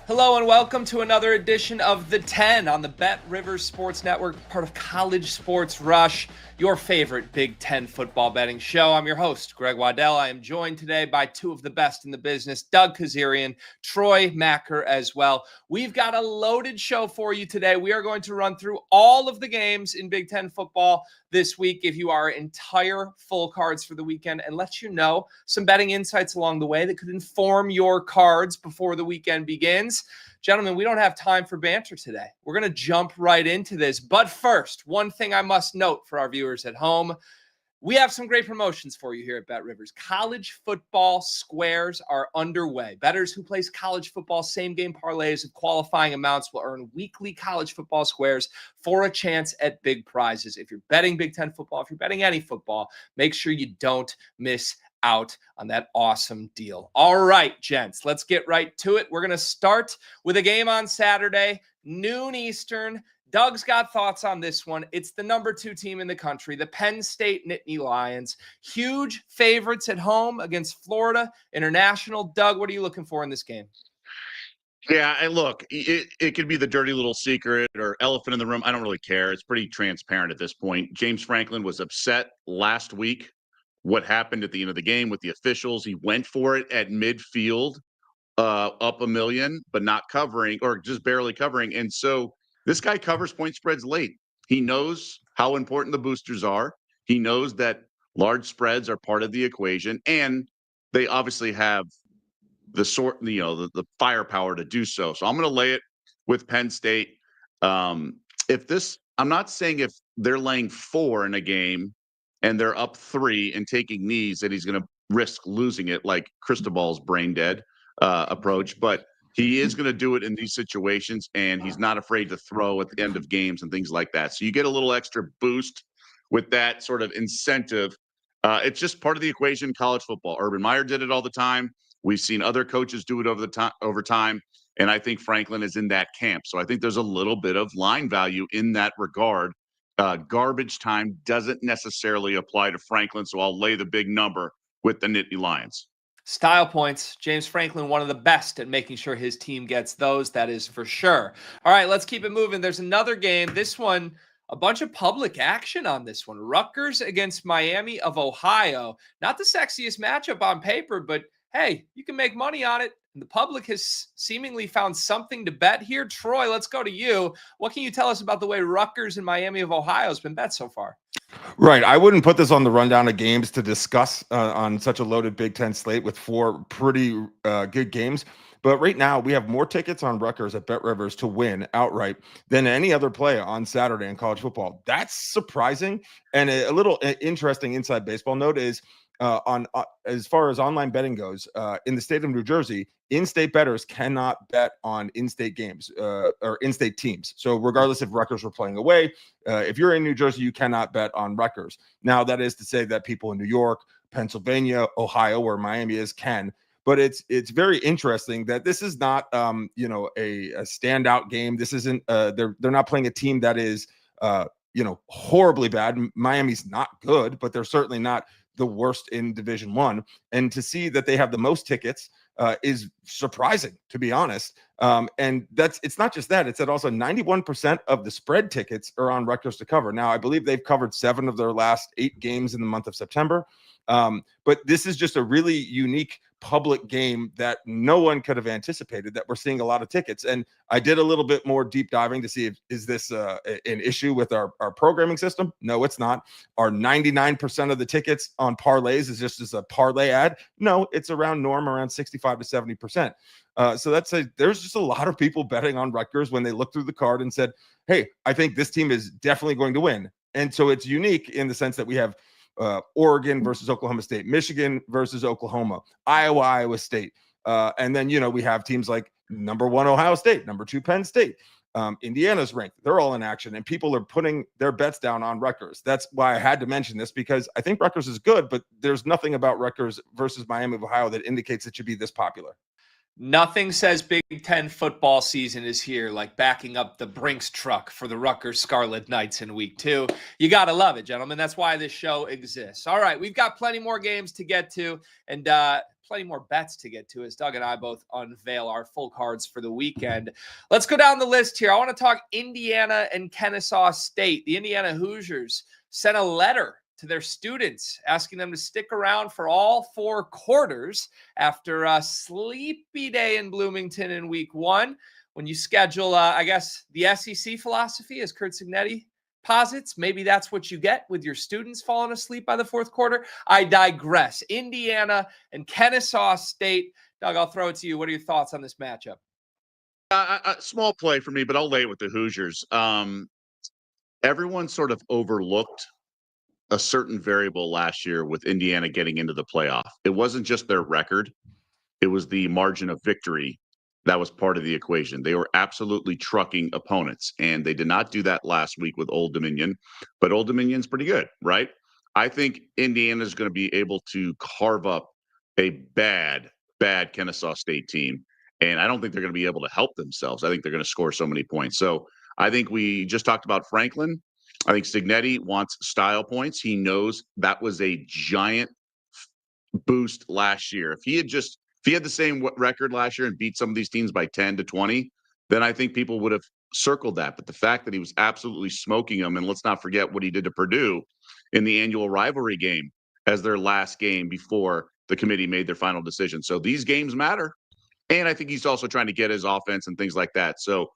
Hello and welcome to another edition of The 10 on the Bet Rivers Sports Network, part of College Sports Rush, your favorite Big Ten football betting show. I'm your host, Greg Waddell. I am joined today by two of the best in the business, Doug Kezirian, Troy Machir as well. We've got a loaded show for you today. We are going to run through all of the games in Big Ten football this week, give you our entire full cards for the weekend, and let you know some betting insights along the way that could inform your cards before the weekend begins. Gentlemen, we don't have time for banter today. We're going to jump right into this. But first, one thing I must note for our viewers at home, we have some great promotions for you here at Bet Rivers. College football squares are underway. Bettors who place college football same-game parlays of qualifying amounts will earn weekly college football squares for a chance at big prizes. If you're betting Big Ten football, if you're betting any football, make sure you don't miss out on that awesome deal. All right, gents, let's get right to it. We're going to start with a game on Saturday, noon Eastern. Doug's got thoughts on this one. It's the number 2 team in the country, the Penn State Nittany Lions. Huge favorites at home against Florida International. Doug, what are you looking for in this game? Yeah, and look, it could be the dirty little secret or elephant in the room. I don't really care. It's pretty transparent at this point. James Franklin was upset last week what happened at the end of the game with the officials. He went for it at midfield, up a million, but not covering or just barely covering. And so this guy covers point spreads late. He knows how important the boosters are. He knows that large spreads are part of the equation, and they obviously have the firepower to do so. So I'm going to lay it with Penn State. I'm not saying if they're laying 4 in a game and they're up 3 and taking knees that he's going to risk losing it like Cristobal's brain dead approach, but he is going to do it in these situations, and he's not afraid to throw at the end of games and things like that. So you get a little extra boost with that sort of incentive. It's just part of the equation in college football. Urban Meyer did it all the time. We've seen other coaches do it over time, and I think Franklin is in that camp. So I think there's a little bit of line value in that regard. Garbage time doesn't necessarily apply to Franklin, so I'll lay the big number with the Nittany Lions. Style points. James Franklin, one of the best at making sure his team gets those. That is for sure. All right, let's keep it moving. There's another game. This one, a bunch of public action on this one. Rutgers against Miami of Ohio. Not the sexiest matchup on paper, but hey, you can make money on it. The public has seemingly found something to bet here. Troy, let's go to you. What can you tell us about the way Rutgers and Miami of Ohio has been bet so far? Right. I wouldn't put this on the rundown of games to discuss on such a loaded Big Ten slate with 4 pretty good games. But right now, we have more tickets on Rutgers at Bet Rivers to win outright than any other play on Saturday in college football. That's surprising. And a little interesting inside baseball note is as far as online betting goes, in the state of New Jersey, in-state bettors cannot bet on in-state games or in-state teams. So regardless if Rutgers were playing away, if you're in New Jersey, you cannot bet on Rutgers. Now, that is to say that people in New York, Pennsylvania, Ohio, where Miami is, can. But it's very interesting that this is not a standout game. This isn't they're not playing a team that is horribly bad. Miami's not good, but they're certainly not the worst in Division I. And to see that they have the most tickets is surprising, to be honest. And it's not just that, it's that also 91% of the spread tickets are on Rutgers to cover. Now, I believe they've covered 7 of their last 8 games in the month of September. But this is just a really unique public game that no one could have anticipated, that we're seeing a lot of tickets. And I did a little bit more deep diving to see is this an issue with our programming system? No, it's not. Are 99% of the tickets on parlays is just as a parlay ad? No, it's around norm, around 65 to 70%. So there's just a lot of people betting on Rutgers when they looked through the card and said, hey, I think this team is definitely going to win. And so it's unique in the sense that we have Oregon versus Oklahoma State, Michigan versus Oklahoma, Iowa State. And then, we have teams like number 1 Ohio State, number 2 Penn State, Indiana's ranked. They're all in action, and people are putting their bets down on Rutgers. That's why I had to mention this, because I think Rutgers is good, but there's nothing about Rutgers versus Miami of Ohio that indicates it should be this popular. Nothing says Big Ten football season is here like backing up the Brinks truck for the Rutgers Scarlet Knights in week 2. You got to love it, gentlemen. That's why this show exists. All right, we've got plenty more games to get to, and plenty more bets to get to as Doug and I both unveil our full cards for the weekend. Let's go down the list here. I want to talk Indiana and Kennesaw State. The Indiana Hoosiers sent a letter to their students asking them to stick around for all 4 quarters after a sleepy day in Bloomington in week 1. When you schedule, I guess, the SEC philosophy, as Curt Cignetti posits, maybe that's what you get with your students falling asleep by the 4th quarter. I digress. Indiana and Kennesaw State. Doug, I'll throw it to you. What are your thoughts on this matchup? Small play for me, but I'll lay it with the Hoosiers. Everyone sort of overlooked a certain variable last year with Indiana getting into the playoff. It wasn't just their record. It was the margin of victory that was part of the equation. They were absolutely trucking opponents, and they did not do that last week with Old Dominion, but Old Dominion's pretty good, right? I think Indiana's going to be able to carve up a bad Kennesaw State team, and I don't think they're going to be able to help themselves. I think they're going to score so many points. So I think we just talked about Franklin. I think Cignetti wants style points. He knows that was a giant boost last year. If he had the same record last year and beat some of these teams by 10 to 20, then I think people would have circled that. But the fact that he was absolutely smoking them, and let's not forget what he did to Purdue in the annual rivalry game as their last game before the committee made their final decision. So these games matter. And I think he's also trying to get his offense and things like that. So,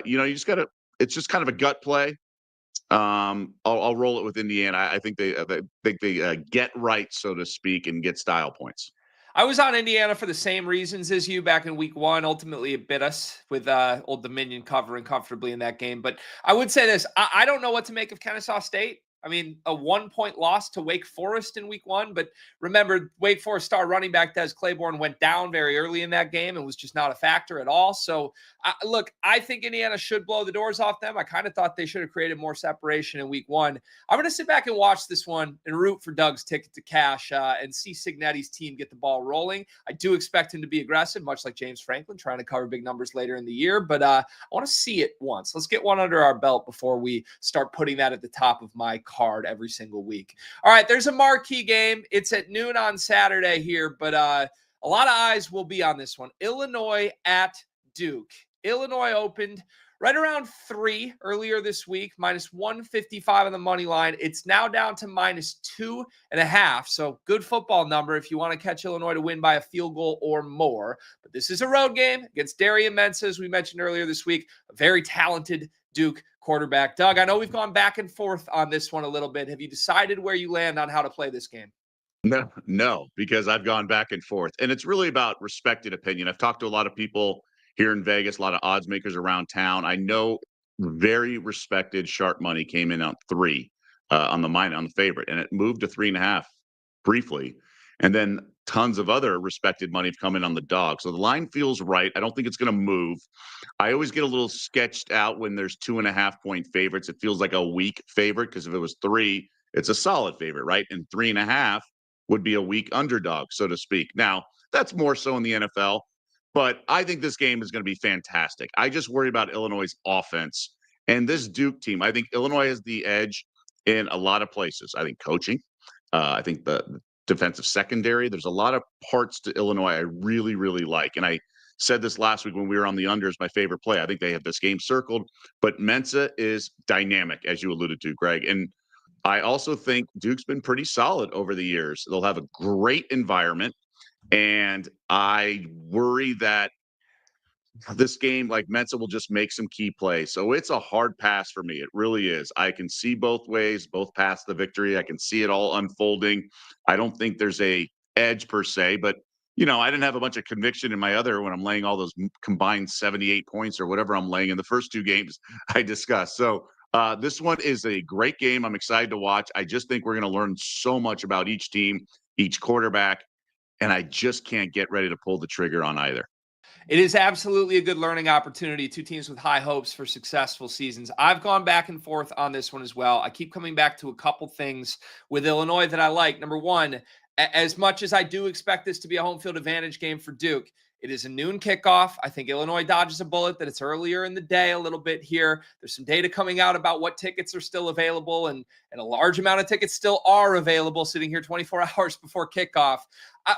you just got to – it's just kind of a gut play. I'll roll it with Indiana. I think they get right, so to speak, and get style points. I was on Indiana for the same reasons as you back in week 1. Ultimately, it bit us with Old Dominion covering comfortably in that game. But I would say this. I don't know what to make of Kennesaw State. I mean, a 1-point loss to Wake Forest in week 1. But remember, Wake Forest star running back Des Claiborne went down very early in that game and was just not a factor at all. So, look, I think Indiana should blow the doors off them. I kind of thought they should have created more separation in week 1. I'm going to sit back and watch this one and root for Doug's ticket to cash and see Cignetti's team get the ball rolling. I do expect him to be aggressive, much like James Franklin, trying to cover big numbers later in the year. But I want to see it once. Let's get one under our belt before we start putting that at the top of my card every single week. All right, there's a marquee game. It's at noon on Saturday here, but a lot of eyes will be on this one. Illinois at Duke. Illinois opened right around 3 earlier this week, minus 155 on the money line. It's now down to minus 2.5. So good football number if you want to catch Illinois to win by a field goal or more. But this is a road game against Darian Mensah, as we mentioned earlier this week, a very talented Duke quarterback. Doug, I know we've gone back and forth on this one a little bit. Have you decided where you land on how to play this game? No, because I've gone back and forth. And it's really about respected opinion. I've talked to a lot of people here in Vegas, a lot of odds makers around town. I know very respected sharp money came in on 3 on the favorite, and it moved to 3.5 briefly. And then tons of other respected money have come in on the dog. So the line feels right. I don't think it's going to move. I always get a little sketched out when there's 2.5-point favorites. It feels like a weak favorite because if it was 3, it's a solid favorite, right? And 3.5 would be a weak underdog, so to speak. Now, that's more so in the NFL, but I think this game is going to be fantastic. I just worry about Illinois' offense and this Duke team. I think Illinois has the edge in a lot of places. I think coaching. I think the defensive secondary. There's a lot of parts to Illinois I really, really like. And I said this last week when we were on the unders, my favorite play. I think they have this game circled, but Mensah is dynamic, as you alluded to, Greg. And I also think Duke's been pretty solid over the years. They'll have a great environment. And I worry that this game, like Mensah will just make some key plays. So it's a hard pass for me. It really is. I can see both ways, both paths to victory. I can see it all unfolding. I don't think there's a edge per se, but I didn't have a bunch of conviction in my other when I'm laying all those combined 78 points or whatever I'm laying in the first 2 games I discussed. So this one is a great game. I'm excited to watch. I just think we're going to learn so much about each team, each quarterback, and I just can't get ready to pull the trigger on either. It is absolutely a good learning opportunity. 2 teams with high hopes for successful seasons. I've gone back and forth on this one as well. I keep coming back to a couple things with Illinois that I like. Number one, as much as I do expect this to be a home field advantage game for Duke, It is a noon kickoff. I think Illinois dodges a bullet that it's earlier in the day a little bit here. There's some data coming out about what tickets are still available, and a large amount of tickets still are available sitting here 24 hours before kickoff.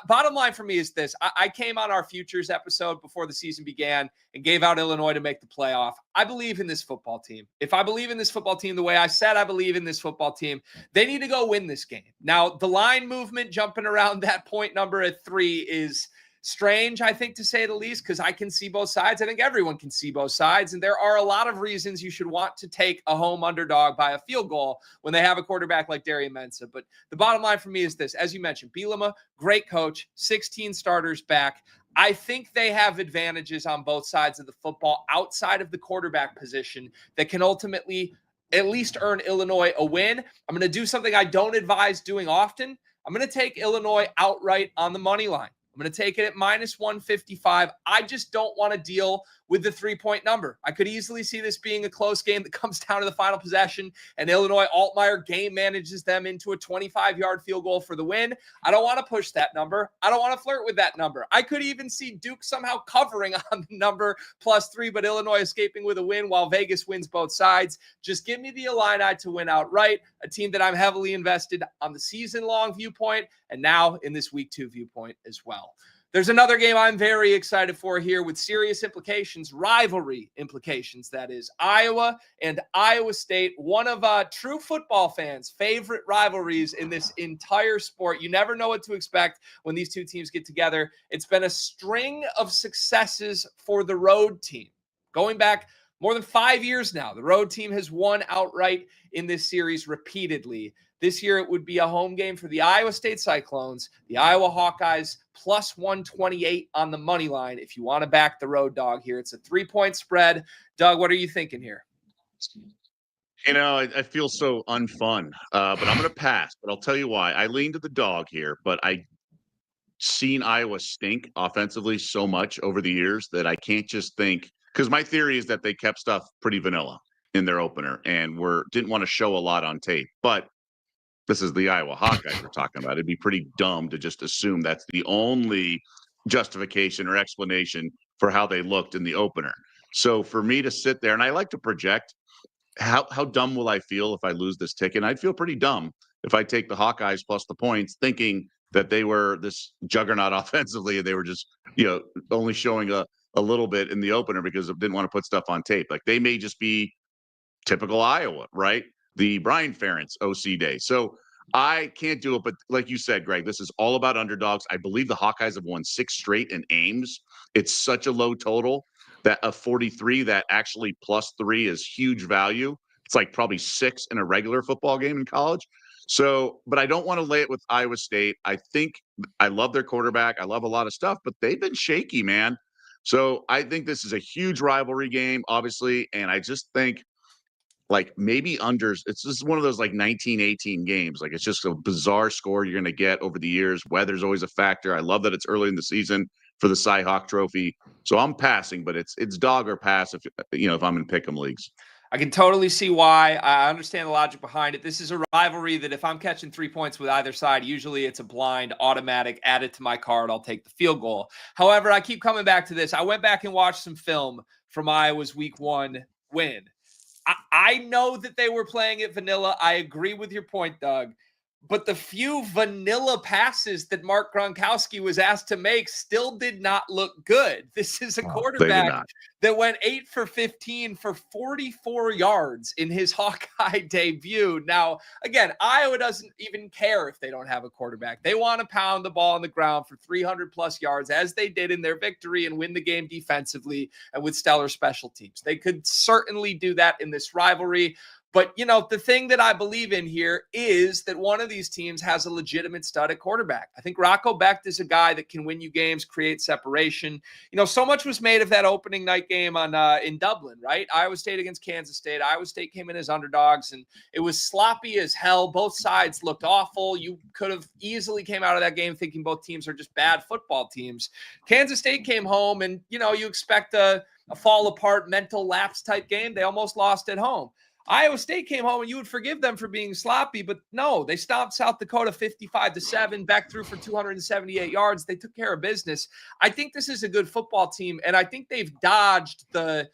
Bottom line for me is this. I came on our futures episode before the season began and gave out Illinois to make the playoff. I believe in this football team. If I believe in this football team the way I said I believe in this football team, they need to go win this game. Now, the line movement jumping around that point number at 3 is strange, I think, to say the least, because I can see both sides. I think everyone can see both sides, and there are a lot of reasons you should want to take a home underdog by a field goal when they have a quarterback like Darian Mensah. But the bottom line for me is this. As you mentioned, Bielema, great coach, 16 starters back. I think they have advantages on both sides of the football outside of the quarterback position that can ultimately at least earn Illinois a win. I'm going to do something I don't advise doing often. I'm going to take Illinois outright on the money line. I'm going to take it at minus 155. I just don't want to deal with the 3-point number. I could easily see this being a close game that comes down to the final possession, and Illinois Altmaier game manages them into a 25-yard field goal for the win. I don't want to push that number. I don't want to flirt with that number. I could even see Duke somehow covering on the number +3, but Illinois escaping with a win while Vegas wins both sides. Just give me the Illini to win outright, a team that I'm heavily invested on the season-long viewpoint and now in this Week 2 viewpoint as well. There's another game I'm very excited for here with serious implications, rivalry implications, that is. Iowa and Iowa State, one of true football fans' favorite rivalries in this entire sport. You never know what to expect when these two teams get together. It's been a string of successes for the road team. Going back more than 5 years now, the road team has won outright in this series repeatedly. This year, it would be a home game for the Iowa State Cyclones, the Iowa Hawkeyes, plus 128 on the money line. If you want to back the road dog here, it's a 3-point spread. Doug, what are you thinking here? You know, I feel so unfun, but I'm going to pass. But I'll tell you why. I lean to the dog here, but I seen Iowa stink offensively so much over the years that I can't just think, because my theory is that they kept stuff pretty vanilla in their opener and didn't want to show a lot on tape. But this is the Iowa Hawkeyes we're talking about. It'd be pretty dumb to just assume that's the only justification or explanation for how they looked in the opener. So for me to sit there, and I like to project, how dumb will I feel if I lose this ticket? And I'd feel pretty dumb if I take the Hawkeyes plus the points, thinking that they were this juggernaut offensively and they were just, only showing a little bit in the opener because they didn't want to put stuff on tape. Like, they may just be typical Iowa, right? The Brian Ferentz OC day. So I can't do it. But like you said, Greg, this is all about underdogs. I believe the Hawkeyes have won 6 straight in Ames. It's such a low total that a 43 that actually +3 is huge value. It's like probably 6 in a regular football game in college. So, but I don't want to lay it with Iowa State. I think I love their quarterback. I love a lot of stuff, but they've been shaky, man. So I think this is a huge rivalry game, obviously. And I just think, like, maybe unders. It's just one of those like 19-18 games. Like, it's just a bizarre score you're going to get over the years. Weather's always a factor. I love that it's early in the season for the Cy Hawk Trophy. So I'm passing, but it's dog or pass if I'm in pick'em leagues. I can totally see why. I understand the logic behind it. This is a rivalry that if I'm catching 3 points with either side, usually it's a blind, automatic, add it to my card, I'll take the field goal. However, I keep coming back to this. I went back and watched some film from Iowa's Week 1 win. I know that they were playing it vanilla. I agree with your point, Doug. But the few vanilla passes that Mark Gronkowski was asked to make still did not look good. This is a quarterback that went 8 for 15 for 44 yards in his Hawkeye debut. Now, again, Iowa doesn't even care if they don't have a quarterback. They want to pound the ball on the ground for 300-plus yards, as they did in their victory, and win the game defensively and with stellar special teams. They could certainly do that in this rivalry. But, the thing that I believe in here is that one of these teams has a legitimate stud at quarterback. I think Rocco Becht is a guy that can win you games, create separation. So much was made of that opening night game in Dublin, right? Iowa State against Kansas State. Iowa State came in as underdogs, and it was sloppy as hell. Both sides looked awful. You could have easily came out of that game thinking both teams are just bad football teams. Kansas State came home, and, you expect a fall apart mental lapse type game. They almost lost at home. Iowa State came home and you would forgive them for being sloppy, but no, they stopped South Dakota 55-7, back through for 278 yards. They took care of business. I think this is a good football team, and I think they've dodged the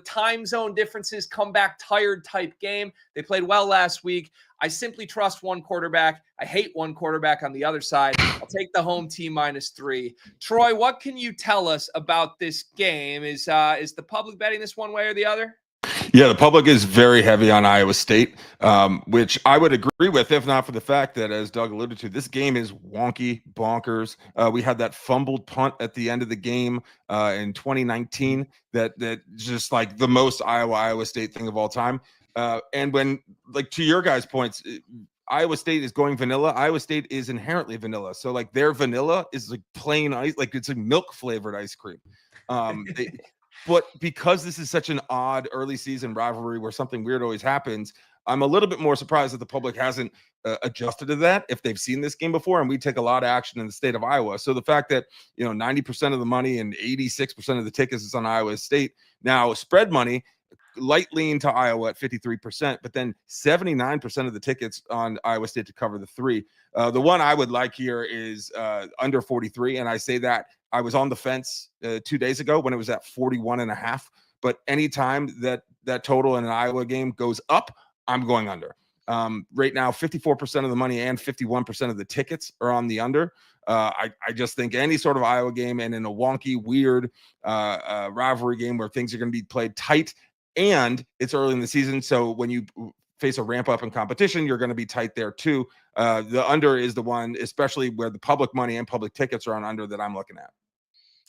time zone differences, come back tired type game. They played well last week. I simply trust one quarterback. I hate one quarterback on the other side. I'll take the home team -3. Troy, what can you tell us about this game? Is the public betting this one way or the other? Yeah, the public is very heavy on Iowa State, which I would agree with, if not for the fact that, as Doug alluded to, this game is wonky, bonkers. We had that fumbled punt at the end of the game in 2019 that just like the most Iowa State thing of all time. And when, like, to your guys' points, Iowa State is going vanilla. Iowa State is inherently vanilla. So like their vanilla is like plain ice, like it's like milk flavored ice cream. But because this is such an odd early season rivalry where something weird always happens, I'm a little bit more surprised that the public hasn't adjusted to that if they've seen this game before. And we take a lot of action in the state of Iowa. So the fact that, 90% of the money and 86% of the tickets is on Iowa State. Now, spread money, light lean to Iowa at 53%, but then 79% of the tickets on Iowa State to cover the 3. The one I would like here is under 43. And I say that I was on the fence 2 days ago when it was at 41.5. But anytime that total in an Iowa game goes up, I'm going under. Right now, 54% of the money and 51% of the tickets are on the under. I just think any sort of Iowa game, and in a wonky, weird rivalry game where things are going to be played tight, and it's early in the season, so when you face a ramp up in competition, you're going to be tight there too. The under is the one, especially where the public money and public tickets are on under, that I'm looking at.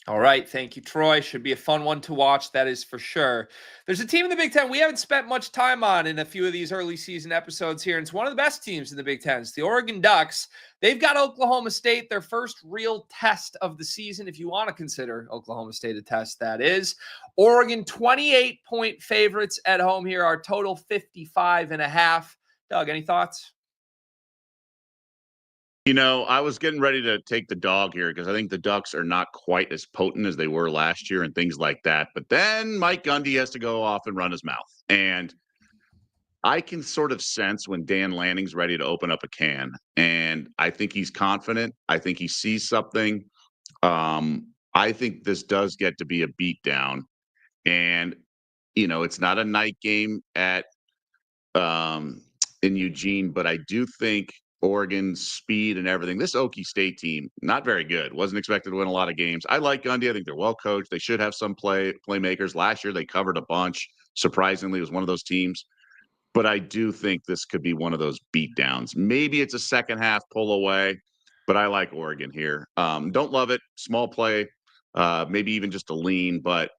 All right. Thank you, Troy. Should be a fun one to watch. That is for sure. There's a team in the Big Ten we haven't spent much time on in a few of these early season episodes here. And it's one of the best teams in the Big Ten. It's the Oregon Ducks. They've got Oklahoma State, their first real test of the season, if you want to consider Oklahoma State a test, that is. Oregon, 28-point favorites at home here. Our total 55.5. Doug, any thoughts? I was getting ready to take the dog here because I think the Ducks are not quite as potent as they were last year and things like that. But then Mike Gundy has to go off and run his mouth. And I can sort of sense when Dan Lanning's ready to open up a can. And I think he's confident. I think he sees something. I think this does get to be a beatdown. And, it's not a night game at in Eugene, but I do think Oregon's speed and everything. This Okie State team, not very good. Wasn't expected to win a lot of games. I like Gundy. I think they're well coached. They should have some playmakers. Last year they covered a bunch. Surprisingly, it was one of those teams. But I do think this could be one of those beatdowns. Maybe it's a second half pull away, but I like Oregon here. Don't love it. Small play, maybe even just a lean, but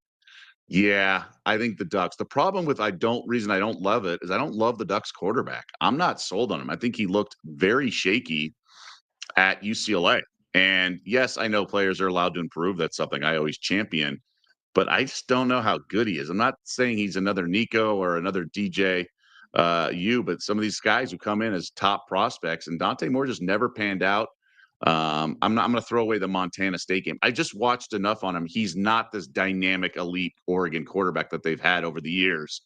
yeah, I think the Ducks. The problem with reason I don't love it is I don't love the Ducks quarterback. I'm not sold on him. I think he looked very shaky at UCLA. And yes, I know players are allowed to improve. That's something I always champion, but I just don't know how good he is. I'm not saying he's another Nico or another DJ but some of these guys who come in as top prospects, and Dante Moore just never panned out. I'm going to throw away the Montana State game. I just watched enough on him. He's not this dynamic elite Oregon quarterback that they've had over the years.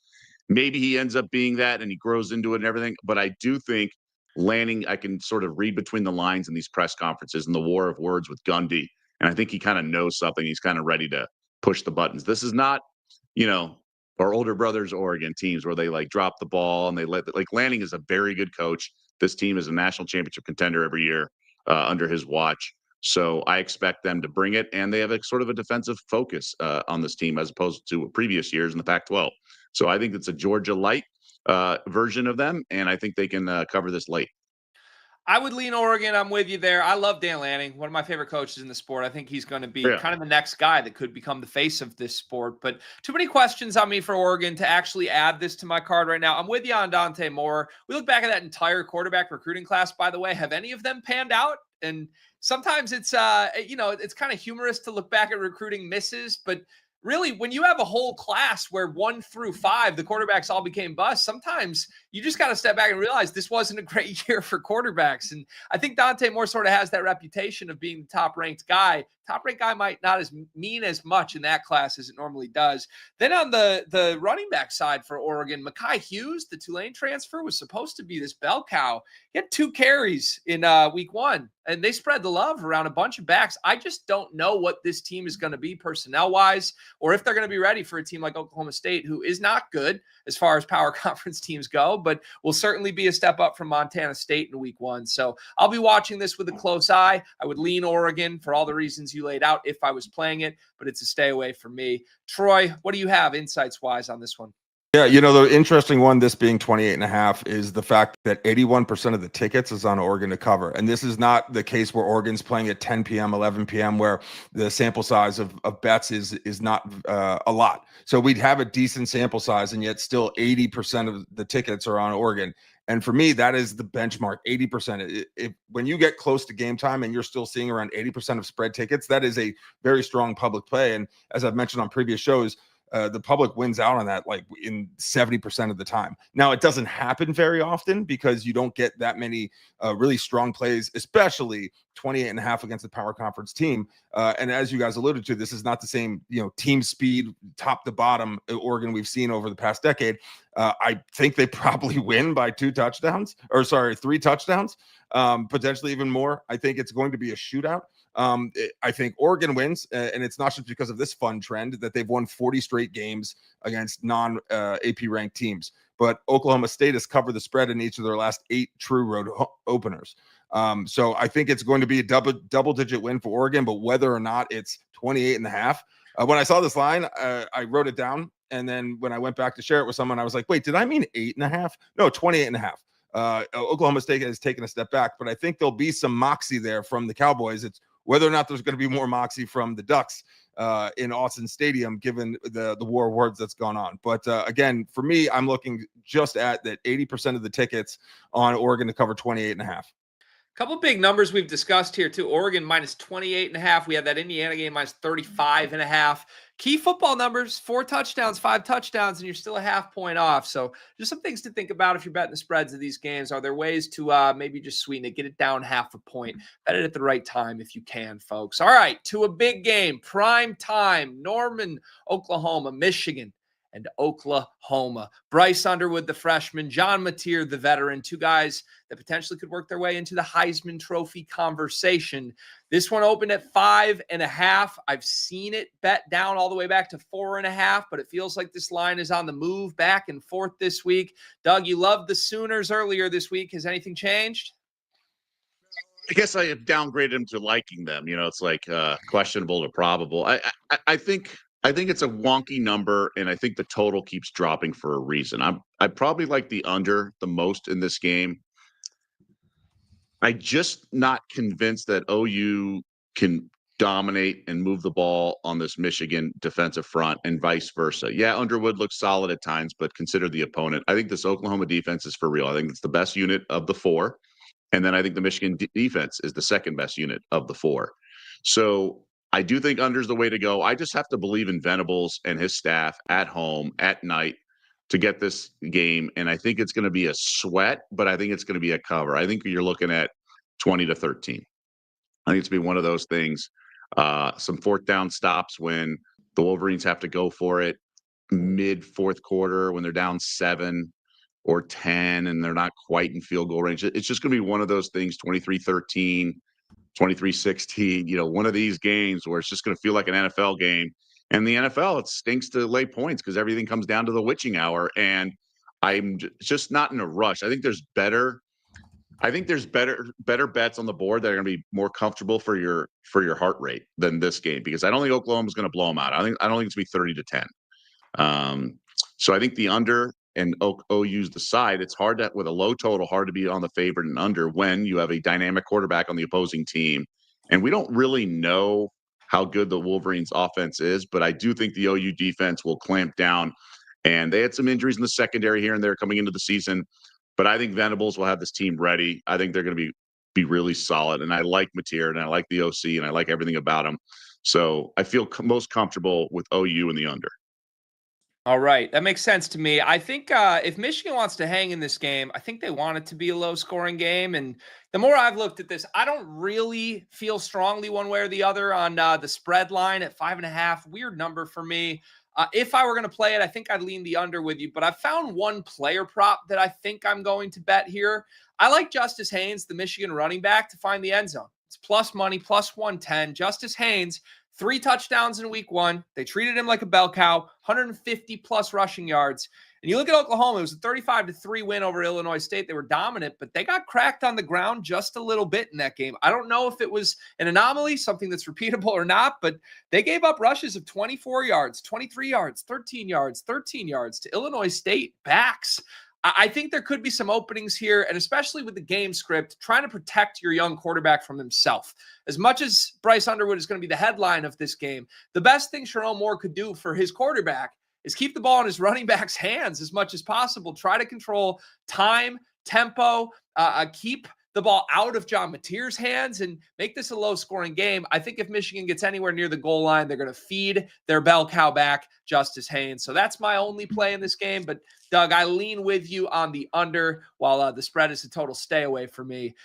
Maybe he ends up being that and he grows into it and everything. But I do think Lanning, I can sort of read between the lines in these press conferences and the war of words with Gundy. And I think he kind of knows something. He's kind of ready to push the buttons. This is not, our older brothers Oregon teams where they like drop the ball and they Lanning is a very good coach. This team is a national championship contender every year under his watch. So I expect them to bring it, and they have a sort of a defensive focus on this team as opposed to previous years in the Pac-12. So I think it's a Georgia light version of them, and I think they can cover this late. I would lean Oregon. I'm with you there. I love Dan Lanning, one of my favorite coaches in the sport. I think he's going to be kind of the next guy that could become the face of this sport. But too many questions on me for Oregon to actually add this to my card right now. I'm with you on Dante Moore. We look back at that entire quarterback recruiting class, by the way. Have any of them panned out? And sometimes it's, it's kind of humorous to look back at recruiting misses, but really, when you have a whole class where 1 through 5, the quarterbacks all became busts, sometimes you just got to step back and realize this wasn't a great year for quarterbacks. And I think Dante Moore sort of has that reputation of being the top-ranked guy. Top-ranked guy might not mean as much in that class as it normally does. Then on the running back side for Oregon, Mekhi Hughes, the Tulane transfer, was supposed to be this bell cow. He had 2 carries in week 1, and they spread the love around a bunch of backs. I just don't know what this team is going to be personnel-wise, or if they're going to be ready for a team like Oklahoma State, who is not good as far as power conference teams go, but will certainly be a step up from Montana State in week 1. So I'll be watching this with a close eye. I would lean Oregon for all the reasons you laid out if I was playing it, but it's a stay away from me. Troy, what do you have insights-wise on this one? Yeah, the interesting one, this being 28.5, is the fact that 81% of the tickets is on Oregon to cover. And this is not the case where Oregon's playing at 10 p.m., 11 p.m., where the sample size of bets is not a lot. So we'd have a decent sample size, and yet still 80% of the tickets are on Oregon. And for me, that is the benchmark, 80%. When you get close to game time and you're still seeing around 80% of spread tickets, that is a very strong public play. And as I've mentioned on previous shows, the public wins out on that like in 70% of the time. Now, it doesn't happen very often because you don't get that many really strong plays, especially 28.5 against the power conference team. And as you guys alluded to, this is not the same, team speed, top to bottom Oregon we've seen over the past decade. I think they probably win by 3 touchdowns, potentially even more. I think it's going to be a shootout. I think Oregon wins, and it's not just because of this fun trend that they've won 40 straight games against non-AP ranked teams, but Oklahoma State has covered the spread in each of their last 8 true road openers. So I think it's going to be a double-digit win for Oregon, but whether or not it's 28.5, when I saw this line, I wrote it down, and then when I went back to share it with someone, I was like, wait, did I mean 8.5? No, 28.5. Oklahoma State has taken a step back, but I think there'll be some moxie there from the Cowboys. It's whether or not there's going to be more moxie from the Ducks in Austin Stadium, given the war of words that's gone on. But again, for me, I'm looking just at that 80% of the tickets on Oregon to cover 28.5. Couple big numbers we've discussed here too. Oregon minus 28.5. We had that Indiana game minus 35.5. Key football numbers: 4 touchdowns, 5 touchdowns, and you're still a half point off. So just some things to think about if you're betting the spreads of these games. Are there ways to maybe just sweeten it, get it down half a point? Bet it at the right time if you can, folks. All right, to a big game, prime time, Norman, Oklahoma, Michigan, and Oklahoma. Bryce Underwood, the freshman, John Machir, the veteran, 2 guys that potentially could work their way into the Heisman Trophy conversation. This one opened at 5.5. I've seen it bet down all the way back to 4.5, but it feels like this line is on the move back and forth this week. Doug, you loved the Sooners earlier this week. Has anything changed? I guess I have downgraded them to liking them. It's like questionable to probable. I think it's a wonky number, and I think the total keeps dropping for a reason. I probably like the under the most in this game. I'm just not convinced that OU can dominate and move the ball on this Michigan defensive front and vice versa. Yeah, Underwood looks solid at times, but consider the opponent. I think this Oklahoma defense is for real. I think it's the best unit of the 4. And then I think the Michigan defense is the second best unit of the 4. So I do think under is the way to go. I just have to believe in Venables and his staff at home at night to get this game. And I think it's going to be a sweat, but I think it's going to be a cover. I think you're looking at 20-13. I think it's going to be one of those things. Some 4th down stops when the Wolverines have to go for it mid 4th quarter when they're down 7 or 10 and they're not quite in field goal range. It's just going to be one of those things, 23-13. 23-16, one of these games where it's just going to feel like an NFL game. And the NFL, it stinks to lay points because everything comes down to the witching hour. And I'm just not in a rush. I think there's better bets on the board that are going to be more comfortable for your heart rate than this game, because I don't think Oklahoma's going to blow them out. I don't think it's going to be 30-10. So I think the under and OU's the side. It's hard to, with a low total, hard to be on the favorite and under when you have a dynamic quarterback on the opposing team. And we don't really know how good the Wolverines offense is, but I do think the OU defense will clamp down. And they had some injuries in the secondary here and there coming into the season, but I think Venables will have this team ready. I think they're going to be really solid. And I like Machir and I like the OC and I like everything about him. So I feel most comfortable with OU in the under. All right. That makes sense to me. I think if Michigan wants to hang in this game, I think they want it to be a low scoring game. And the more I've looked at this, I don't really feel strongly one way or the other on the spread line at 5.5. Weird number for me. If I were going to play it, I think I'd lean the under with you. But I found one player prop that I think I'm going to bet here. I like Justice Haynes, the Michigan running back, to find the end zone. It's plus money, plus 110. Justice Haynes, 3 touchdowns in week 1. They treated him like a bell cow, 150 plus rushing yards. And you look at Oklahoma, it was a 35-3 win over Illinois State. They were dominant, but they got cracked on the ground just a little bit in that game. I don't know if it was an anomaly, something that's repeatable or not, but they gave up rushes of 24 yards, 23 yards, 13 yards, 13 yards to Illinois State backs. I think there could be some openings here, and especially with the game script, trying to protect your young quarterback from himself. As much as Bryce Underwood is going to be the headline of this game, the best thing Sherrone Moore could do for his quarterback is keep the ball in his running back's hands as much as possible. Try to control time, tempo, keep the ball out of John Machir's hands and make this a low-scoring game. I think if Michigan gets anywhere near the goal line, they're going to feed their bell cow back, Justice Haynes. So that's my only play in this game. But, Doug, I lean with you on the under while the spread is a total stay away for me.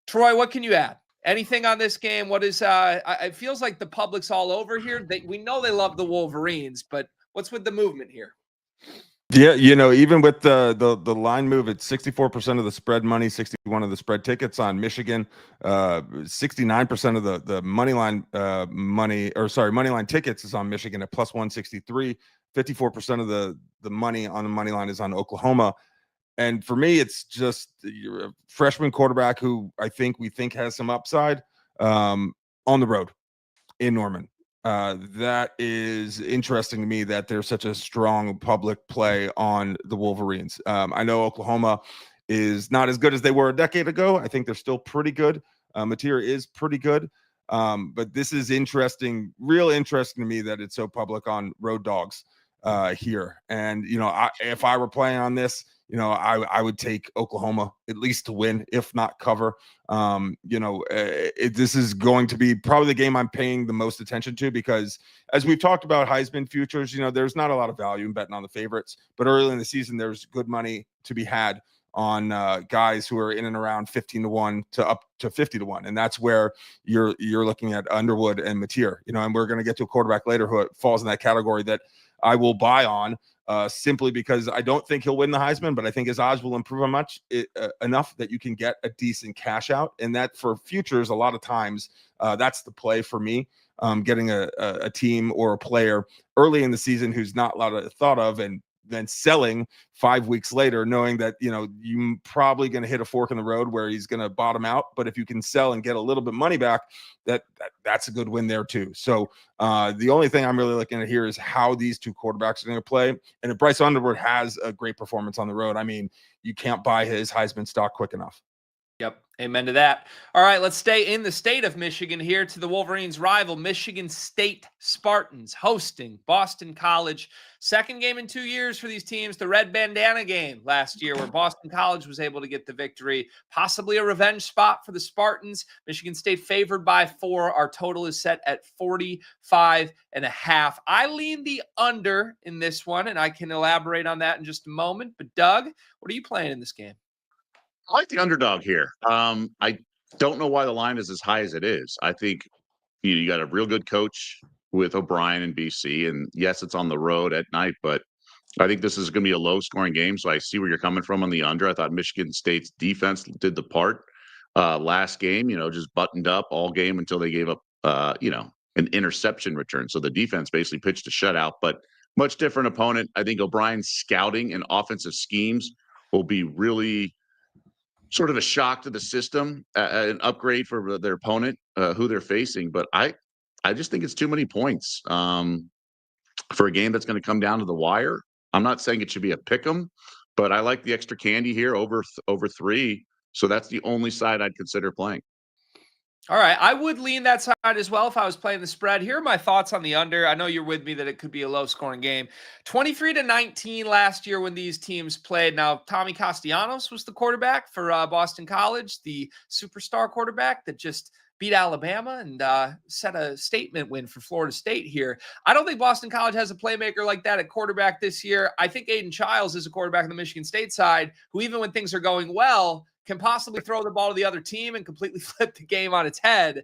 Troy, what can you add? Anything on this game? What is it feels like the public's all over here. We know they love the Wolverines, but what's with the movement here? Yeah, even with the line move, it's 64% of the spread money, 61% of the spread tickets on Michigan, 69% of the money line money line tickets is on Michigan at plus 163. 54% of the money on the money line is on Oklahoma. And for me, it's just you're a freshman quarterback who we think has some upside on the road in Norman. That is interesting to me that there's such a strong public play on the Wolverines. I know Oklahoma is not as good as they were a decade ago. I think they're still pretty good. Machir is pretty good. But this is interesting, real interesting to me that it's so public on road dogs here. And, if I were playing on this, I would take Oklahoma at least to win, if not cover. This is going to be probably the game I'm paying the most attention to because, as we've talked about Heisman futures, there's not a lot of value in betting on the favorites. But early in the season, there's good money to be had on guys who are in and around 15-1 to up to 50-1, and that's where you're looking at Underwood and Machir. And we're going to get to a quarterback later who falls in that category that I will buy on. Simply because I don't think he'll win the Heisman, but I think his odds will improve enough that you can get a decent cash out. And that for futures, a lot of times that's the play for me, getting a team or a player early in the season who's not a lot of thought of, and then selling 5 weeks later, knowing that, you're probably going to hit a fork in the road where he's going to bottom out. But if you can sell and get a little bit money back, that's a good win there too. So the only thing I'm really looking at here is how these two quarterbacks are going to play. And if Bryce Underwood has a great performance on the road, you can't buy his Heisman stock quick enough. Yep. Amen to that. All right, let's stay in the state of Michigan here to the Wolverines' rival, Michigan State Spartans, hosting Boston College. Second game in 2 years for these teams. The red bandana game last year where Boston College was able to get the victory. Possibly a revenge spot for the Spartans. Michigan State favored by 4. Our total is set at 45.5. I lean the under in this one, and I can elaborate on that in just a moment. But Doug, what are you playing in this game? I like the underdog here. I don't know why the line is as high as it is. I think you got a real good coach with O'Brien and BC, and yes, it's on the road at night, but I think this is going to be a low-scoring game. So I see where you're coming from on the under. I thought Michigan State's defense did the part last game. Just buttoned up all game until they gave up, an interception return. So the defense basically pitched a shutout, but much different opponent. I think O'Brien's scouting and offensive schemes will be really sort of a shock to the system, an upgrade for their opponent, who they're facing. But I just think it's too many points for a game that's going to come down to the wire. I'm not saying it should be a pick 'em, but I like the extra candy here over 3. So that's the only side I'd consider playing. All right. I would lean that side as well if I was playing the spread. Here are my thoughts on the under. I know you're with me that it could be a low scoring game. 23-19 last year when these teams played. Now, Tommy Castellanos was the quarterback for Boston College, the superstar quarterback that just beat Alabama and set a statement win for Florida State here. I don't think Boston College has a playmaker like that at quarterback this year. I think Aiden Childs is a quarterback on the Michigan State side who, even when things are going well, can possibly throw the ball to the other team and completely flip the game on its head.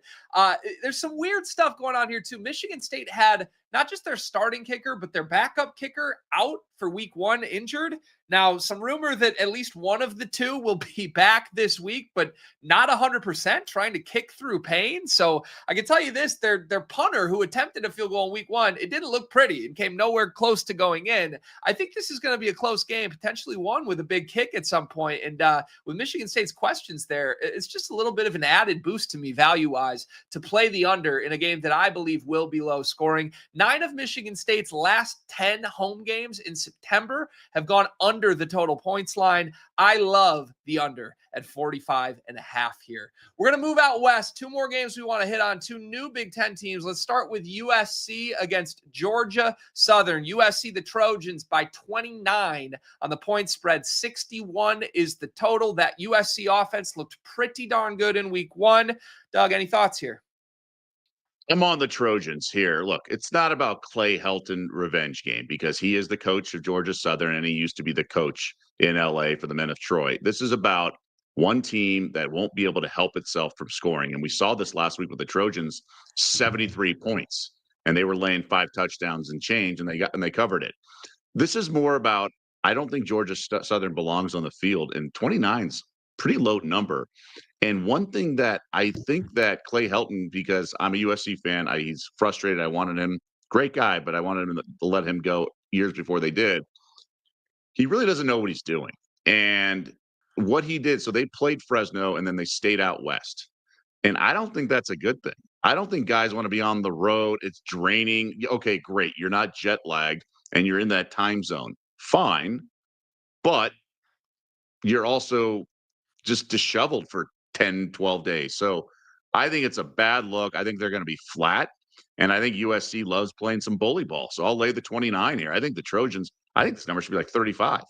There's some weird stuff going on here, too. Michigan State had not just their starting kicker, but their backup kicker out for week 1 injured. Now, some rumor that at least one of the two will be back this week, but not 100%, trying to kick through pain. So I can tell you this, their punter who attempted a field goal in week 1, it didn't look pretty and came nowhere close to going in. I think this is going to be a close game, potentially one with a big kick at some point. And with Michigan State's questions there, it's just a little bit of an added boost to me value-wise to play the under in a game that I believe will be low scoring. 9 of Michigan State's last 10 home games in September have gone under the total points line. I love the under at 45.5 here. We're going to move out west. 2 more games we want to hit on. 2 new Big Ten teams. Let's start with USC against Georgia Southern. USC, the Trojans, by 29 on the point spread. 61 is the total. That USC offense looked pretty darn good in week 1. Doug, any thoughts here? I'm on the Trojans here. Look, it's not about Clay Helton revenge game because he is the coach of Georgia Southern and he used to be the coach in LA for the men of Troy. This is about one team that won't be able to help itself from scoring. And we saw this last week with the Trojans, 73 points, and they were laying 5 touchdowns and change, and they covered it. This is more about, I don't think Georgia Southern belongs on the field, and 29's pretty low number. And one thing that I think that Clay Helton, because I'm a USC fan, he's frustrated. I wanted him, great guy, but I wanted him to let him go years before they did. He really doesn't know what he's doing. And what he did, so they played Fresno and then they stayed out west. And I don't think that's a good thing. I don't think guys want to be on the road. It's draining. Okay, great. You're not jet lagged and you're in that time zone. Fine. But you're also just disheveled for 10, 12 days. So I think it's a bad look. I think they're going to be flat. And I think USC loves playing some bully ball. So I'll lay the 29 here. I think the Trojans, I think this number should be like 35.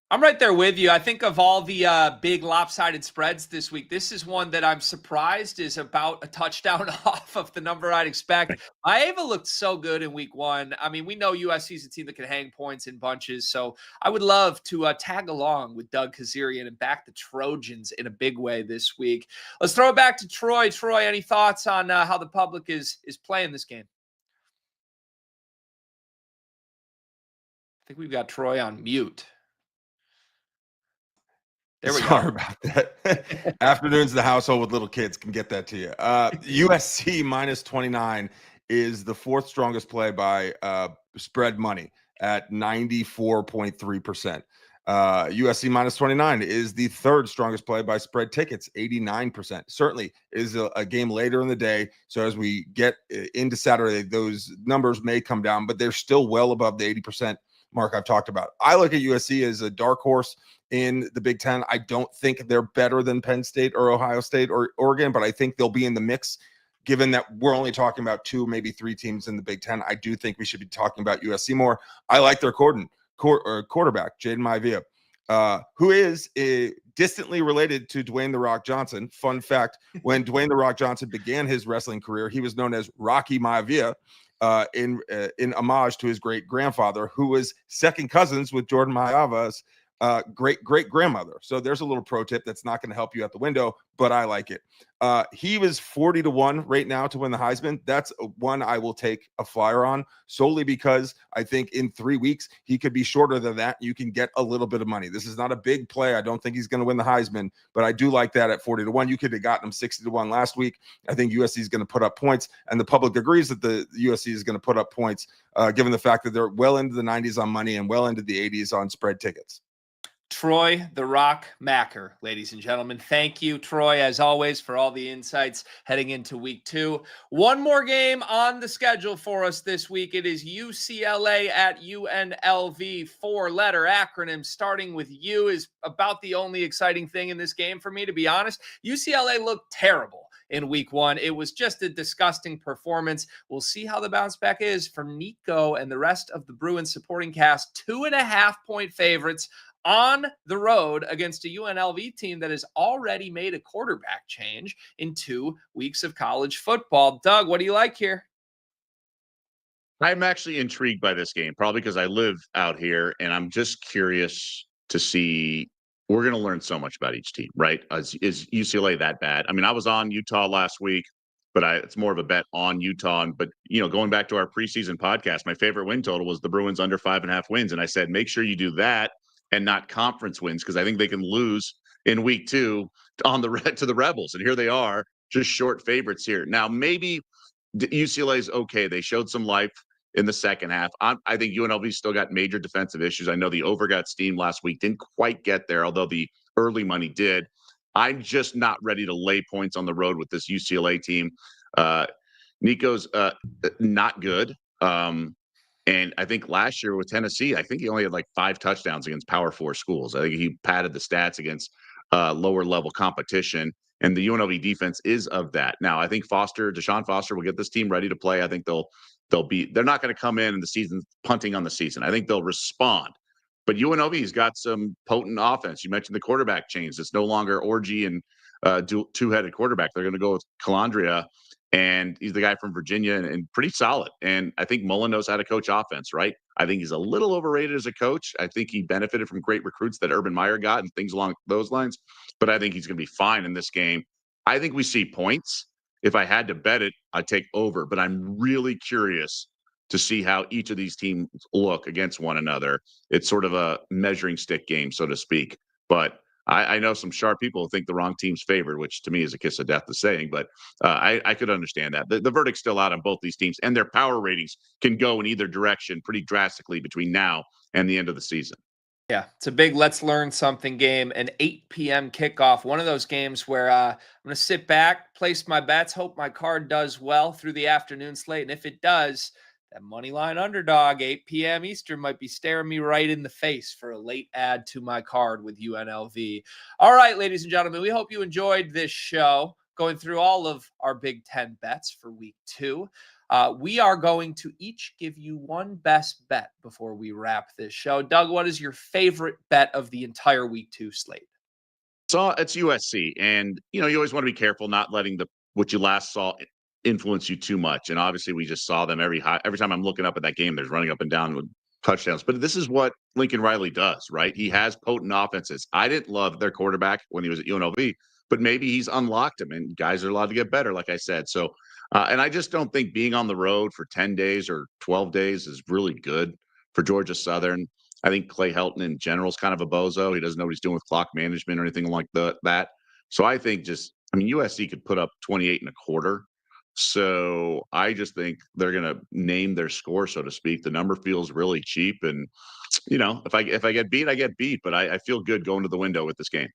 I'm right there with you. I think of all the big lopsided spreads this week, this is one that I'm surprised is about a touchdown off of the number I'd expect. Iowa looked so good in week 1. I mean, we know USC is a team that can hang points in bunches, so I would love to tag along with Doug Kezirian and back the Trojans in a big way this week. Let's throw it back to Troy. Troy, any thoughts on how the public is playing this game? I think we've got Troy on mute. There we Sorry go. about that. Afternoons in the household with little kids can get that to you. USC minus 29 is the 4th strongest play by spread money at 94.3%. USC minus 29 is the 3rd strongest play by spread tickets, 89%. Certainly is a game later in the day. So as we get into Saturday, those numbers may come down, but they're still well above the 80% mark I've talked about. I look at USC as a dark horse in the Big Ten. I don't think they're better than Penn State or Ohio State or Oregon, but I think they'll be in the mix. Given that we're only talking about 2, maybe 3 teams in the Big Ten, I do think we should be talking about USC more. I like their quarterback, Jaden Maivia, who is distantly related to Dwayne "The Rock" Johnson. Fun fact, when Dwayne "The Rock" Johnson began his wrestling career, he was known as Rocky Maivia, in homage to his great-grandfather, who was second cousins with Jordan Maiava's great-great-grandmother. So there's a little pro tip that's not going to help you out the window, but I like it. He was 40-1 right now to win the Heisman. That's one I will take a flyer on solely because I think in 3 weeks he could be shorter than that. You can get a little bit of money. This is not a big play. I don't think he's going to win the Heisman, but I do like that at 40-1. You could have gotten him 60-1 last week. I think USC is going to put up points, and the public agrees that the USC is going to put up points, given the fact that they're well into the 90s on money and well into the 80s on spread tickets. Troy "The Rock" Machir, ladies and gentlemen. Thank you, Troy, as always, for all the insights heading into week 2. One more game on the schedule for us this week. It is UCLA at UNLV. 4-letter acronym starting with U is about the only exciting thing in this game for me, to be honest. UCLA looked terrible in week 1. It was just a disgusting performance. We'll see how the bounce back is for Nico and the rest of the Bruins supporting cast. 2.5-point favorites on the road against a UNLV team that has already made a quarterback change in 2 weeks of college football. Doug, what do you like here? I'm actually intrigued by this game, probably because I live out here, and I'm just curious to see. We're going to learn so much about each team, right? Is UCLA that bad? I mean, I was on Utah last week, but it's more of a bet on Utah. But, going back to our preseason podcast, my favorite win total was the Bruins under 5.5 wins. And I said, make sure you do that and not conference wins, because I think they can lose in week 2 to the Rebels. And here they are, just short favorites here. Now, maybe UCLA is okay. They showed some life in the second half. I think UNLV still got major defensive issues. I know the over got steamed last week, didn't quite get there, although the early money did. I'm just not ready to lay points on the road with this UCLA team. Nico's not good. And I think last year with Tennessee, I think he only had like 5 touchdowns against Power 4 schools. I think he padded the stats against lower level competition. And the UNLV defense is of that. Now, I think Deshaun Foster will get this team ready to play. I think they're not going to come in the season punting on the season. I think they'll respond. But UNLV's got some potent offense. You mentioned the quarterback change. It's no longer Orgy and two-headed quarterback. They're going to go with Calandria, and he's the guy from Virginia and pretty solid. And I think Mullen knows how to coach offense, right? I think he's a little overrated as a coach. I think he benefited from great recruits that Urban Meyer got and things along those lines. But I think he's going to be fine in this game. I think we see points. If I had to bet it, I'd take over. But I'm really curious to see how each of these teams look against one another. It's sort of a measuring stick game, so to speak. But I know some sharp people who think the wrong team's favored, which to me is a kiss of death to saying, but I could understand that. The verdict's still out on both these teams, and their power ratings can go in either direction pretty drastically between now and the end of the season. Yeah, it's a big let's learn something game, an 8 p.m. kickoff. One of those games where I'm going to sit back, place my bets, hope my card does well through the afternoon slate. And if it does, that money line underdog, 8 p.m. Eastern, might be staring me right in the face for a late add to my card with UNLV. All right, ladies and gentlemen, we hope you enjoyed this show, going through all of our Big Ten bets for week 2. We are going to each give you one best bet before we wrap this show. Doug, what is your favorite bet of the entire week 2 slate? So it's USC, and you always want to be careful not letting what you last saw influence you too much. And obviously, we just saw them every time I'm looking up at that game, there's running up and down with touchdowns. But this is what Lincoln Riley does, right? He has potent offenses. I didn't love their quarterback when he was at UNLV, but maybe he's unlocked him, and guys are allowed to get better, like I said. So, and I just don't think being on the road for 10 days or 12 days is really good for Georgia Southern. I think Clay Helton in general is kind of a bozo. He doesn't know what he's doing with clock management or anything like that. So I think USC could put up 28 and a quarter. So I just think they're going to name their score, so to speak. The number feels really cheap. And, if I get beat, I get beat. But I feel good going to the window with this game.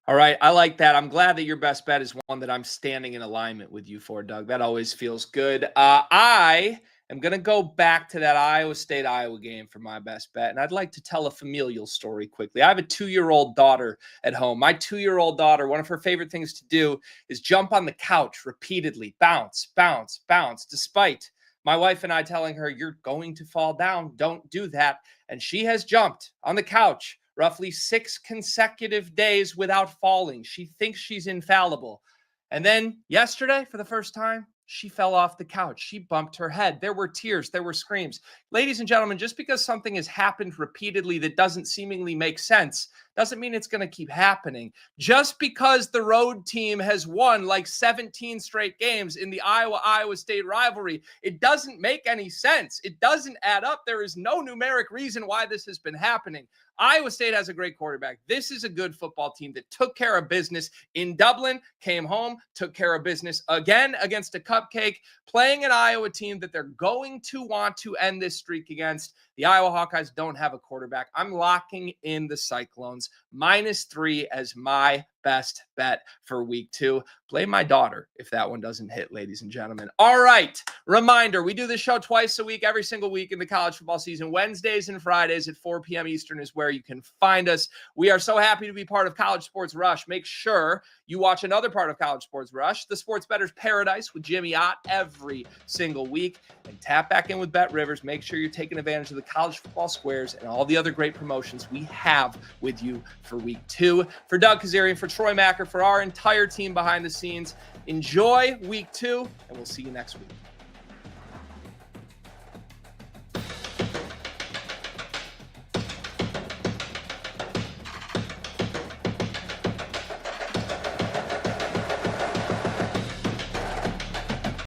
All right. I like that. I'm glad that your best bet is one that I'm standing in alignment with you for, Doug. That always feels good. I am going to go back to that Iowa State-Iowa game for my best bet. And I'd like to tell a familial story quickly. I have a 2-year-old daughter at home. My 2-year-old daughter, one of her favorite things to do is jump on the couch repeatedly, bounce, bounce, bounce, despite my wife and I telling her, you're going to fall down. Don't do that. And she has jumped on the couch roughly 6 consecutive days without falling. She thinks she's infallible. And then yesterday, for the first time, she fell off the couch. She bumped her head. There were tears. There were screams. Ladies and gentlemen, just because something has happened repeatedly that doesn't seemingly make sense doesn't mean it's going to keep happening. Just because the road team has won like 17 straight games in the Iowa State rivalry, it doesn't make any sense. It doesn't add up. There is no numeric reason why this has been happening. Iowa State has a great quarterback. This is a good football team that took care of business in Dublin, came home, took care of business again against a cupcake, playing an Iowa team that they're going to want to end this streak against. The Iowa Hawkeyes don't have a quarterback. I'm locking in the Cyclones -3 as my best bet for week 2. Blame my daughter if that one doesn't hit, ladies and gentlemen. All right. Reminder, we do this show twice a week, every single week in the college football season. Wednesdays and Fridays at 4 p.m. Eastern is where you can find us. We are so happy to be part of College Sports Rush. Make sure you watch another part of College Sports Rush, the Sports Bettor's Paradise with Jimmy Ott every single week. And tap back in with Bet Rivers. Make sure you're taking advantage of the college football squares and all the other great promotions we have with you for week 2. For Doug Kezirian, for Troy Macker, for our entire team behind the scenes, enjoy week 2, and we'll see you next week.